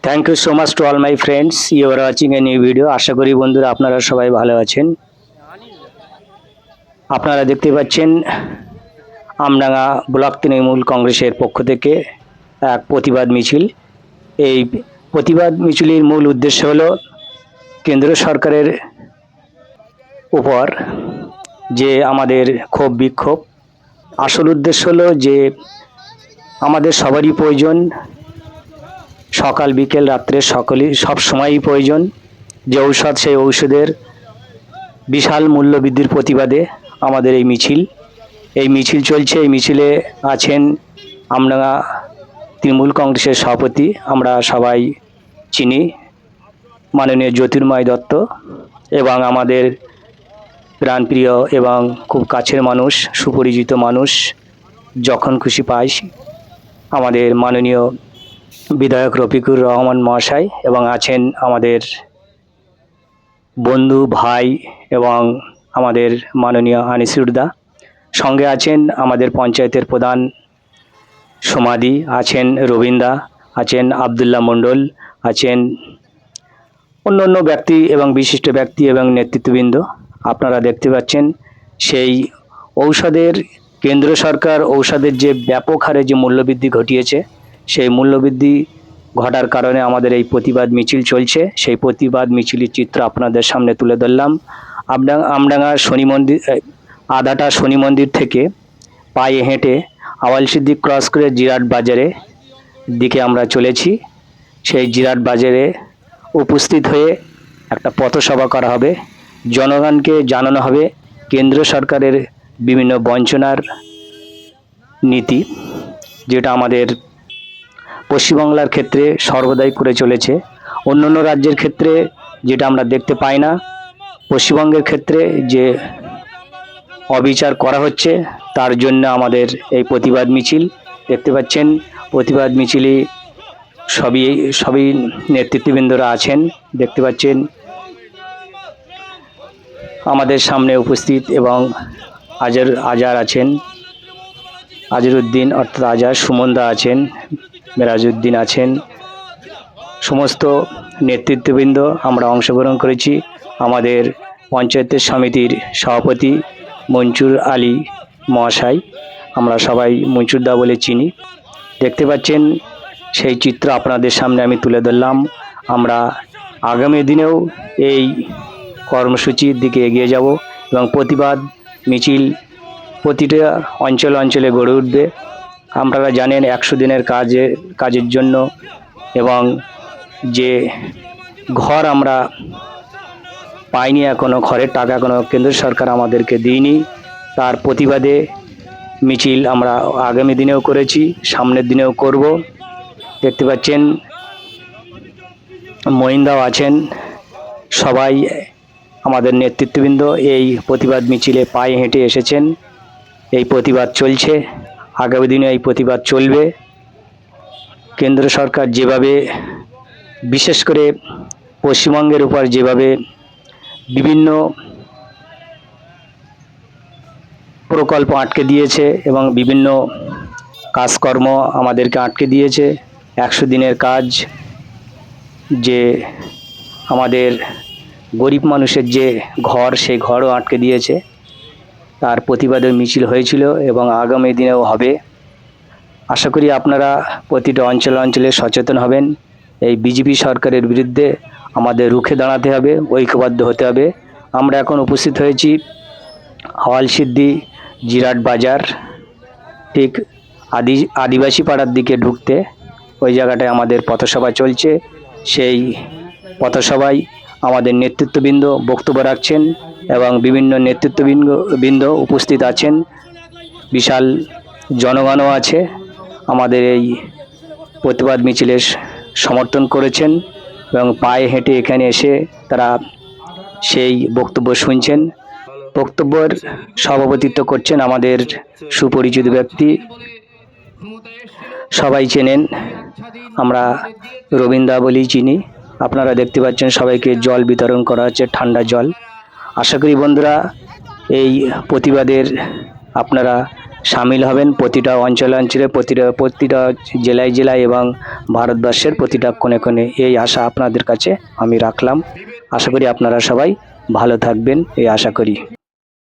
Thank you so much to all my friends, you are watching a new video. আশা করি বন্ধুরা আপনারা সবাই ভালো আছেন। আপনারা দেখতে পাচ্ছেন আমডাঙ্গা ব্লক তৃণমূল কংগ্রেসের পক্ষ থেকে এক প্রতিবাদ মিছিল। এই প্রতিবাদ মিছিলের মূল উদ্দেশ্য হলো কেন্দ্র সরকারের উপর যে আমাদের ক্ষোভ বিক্ষোভ। আসল উদ্দেশ্য হলো যে আমাদের সবারই প্রয়োজন, সকাল বিকেল রাত্রে সকলেই সব সময়ই প্রয়োজন যে ঔষধ, সেই ঔষধের বিশাল মূল্য বৃদ্ধির প্রতিবাদে আমাদের এই মিছিল চলছে। এই মিছিলে আছেন আমডাঙ্গা তৃণমূল কংগ্রেসের সভাপতি, আমরা সবাই চিনি, মাননীয় জ্যোতির্ময় দত্ত, এবং আমাদের প্রাণপ্রিয় এবং খুব কাছের মানুষ, সুপরিচিত মানুষ, যখন খুশি পাই আমাদের মাননীয় বিধায়ক রফিকুর রহমান মহাশয়, এবং আছেন আমাদের বন্ধু ভাই এবং আমাদের মাননীয় আনিসুরদা। সঙ্গে আছেন আমাদের পঞ্চায়েতের প্রধান সমাধি, আছেন রবীন্দা, আছেন আবদুল্লাহ মণ্ডল, আছেন অন্য ব্যক্তি এবং বিশিষ্ট ব্যক্তি এবং নেতৃত্ববৃন্দ। আপনারা দেখতে পাচ্ছেন সেই ঔষধের, কেন্দ্র সরকার ঔষধের যে ব্যাপক হারে যে মূল্যবৃদ্ধি ঘটিয়েছে, সেই মূল্যবৃদ্ধি ঘটার কারণে আমাদের এই প্রতিবাদ মিছিল চলছে। সেই প্রতিবাদ মিছিলের চিত্র আপনাদের সামনে তুলে ধরলাম। আমডাঙ্গা শনি মন্দির, আদাটা শনি মন্দির থেকে পায়ে হেঁটে আওয়ালসিদ্দি ক্রস করে জিরাট বাজারে দিকে আমরা চলেছি। সেই জিরাট বাজারে উপস্থিত হয়ে একটা পথসভা করা হবে, জনগণকে জানানো হবে কেন্দ্র সরকারের বিভিন্ন বঞ্চনার নীতি, যেটা আমাদের পশ্চিমবাংলার ক্ষেত্রে সর্বদাই করে চলেছে। অন্যান্য রাজ্যের ক্ষেত্রে যেটা আমরা দেখতে পাই না, পশ্চিমবঙ্গের ক্ষেত্রে যে অবিচার করা হচ্ছে, তার জন্য আমাদের এই প্রতিবাদ মিছিল। দেখতে পাচ্ছেন প্রতিবাদ মিছিলে সবই নেতৃত্ববৃন্দরা আছেন। দেখতে পাচ্ছেন আমাদের সামনে উপস্থিত, এবং আজার আছেন, আজরুদ্দিন অর্থাৎ আজার, সুমনদা আছেন, মেরাজউদ্দিন আছেন, সমস্ত নেতৃত্ববৃন্দ আমরা অংশগ্রহণ করেছি। আমাদের পঞ্চায়েতের সমিতির সভাপতি মনসুর আলী মহাশয়, আমরা সবাই মনসুরদা বলে চিনি। দেখতে পাচ্ছেন সেই চিত্র আপনাদের সামনে আমি তুলে ধরলাম। আমরা আগামী দিনেও এই কর্মসূচির দিকে এগিয়ে যাব এবং প্রতিবাদ মিছিল প্রতিটা অঞ্চলে গড়ে উঠবে। আপনারা জানেন 100 দিনের কাজের জন্য, এবং যে ঘর আমরা পাইনি, এখনও ঘরের টাকা এখনও কেন্দ্র সরকার আমাদেরকে দিইনি, তার প্রতিবাদে মিছিল আমরা আগামী দিনেও করেছি, সামনের দিনেও করব। দেখতে পাচ্ছেন মহিন্দাও আছেন, সবাই আমাদের নেতৃত্ববৃন্দ এই প্রতিবাদ মিছিলে পায়ে হেঁটে এসেছেন। এই প্রতিবাদ চলছে, আগামী দিনে এই প্রতিবাদ চলবে। কেন্দ্র সরকার যেভাবে, বিশেষ করে পশ্চিমবঙ্গের উপর যেভাবে বিভিন্ন প্রকল্প আটকে দিয়েছে এবং বিভিন্ন কাজকর্ম আমাদেরকে আটকে দিয়েছে, 100 দিনের কাজ, যে আমাদের গরিব মানুষের যে ঘর, সেই ঘরও আটকে দিয়েছে, তার প্রতিবাদের মিছিল হয়েছিল এবং আগামী দিনেও হবে। আশা করি আপনারা প্রতিটা অঞ্চলে সচেতন হবেন। এই বিজেপি সরকারের বিরুদ্ধে আমাদের রুখে দাঁড়াতে হবে, ঐক্যবদ্ধ হতে হবে। আমরা এখন উপস্থিত হয়েছি আওয়ালসিদ্দি জিরাট বাজার, ঠিক আদিবাসী পাড়ার দিকে ঢুকতে, ওই জায়গাটায় আমাদের পথসভা চলছে। সেই পথসভায় আমাদের নেতৃত্ববৃন্দ বক্তব্য রাখছেন এবং বিভিন্ন নেতৃত্ববৃন্দ উপস্থিত আছেন, বিশাল জনগণও আছে, আমাদের এই প্রতিবাদ মিছিলের সমর্থন করেছেন এবং পায়ে হেঁটে এখানে এসে তারা সেই বক্তব্য শুনছেন। বক্তব্যের সভাপতিত্ব করছেন আমাদের সুপরিচিত ব্যক্তি, সবাই চেনেন, আমরা রবীন্দা বলেই চিনি। আপনারা দেখতে পাচ্ছেন সবাইকে জল বিতরণ করা হচ্ছে, ঠান্ডা জল। আশা করি বন্ধুরা এই প্রতিবাদের আপনারা সামিল হবেন প্রতিটা অঞ্চলে অঞ্চলে, প্রতিটা জেলায় জেলায় এবং ভারতবর্ষের প্রতিটা কোণে কোণে। এই আশা আপনাদের কাছে আমি রাখলাম। আশা করি আপনারা সবাই ভালো থাকবেন, এই আশা করি।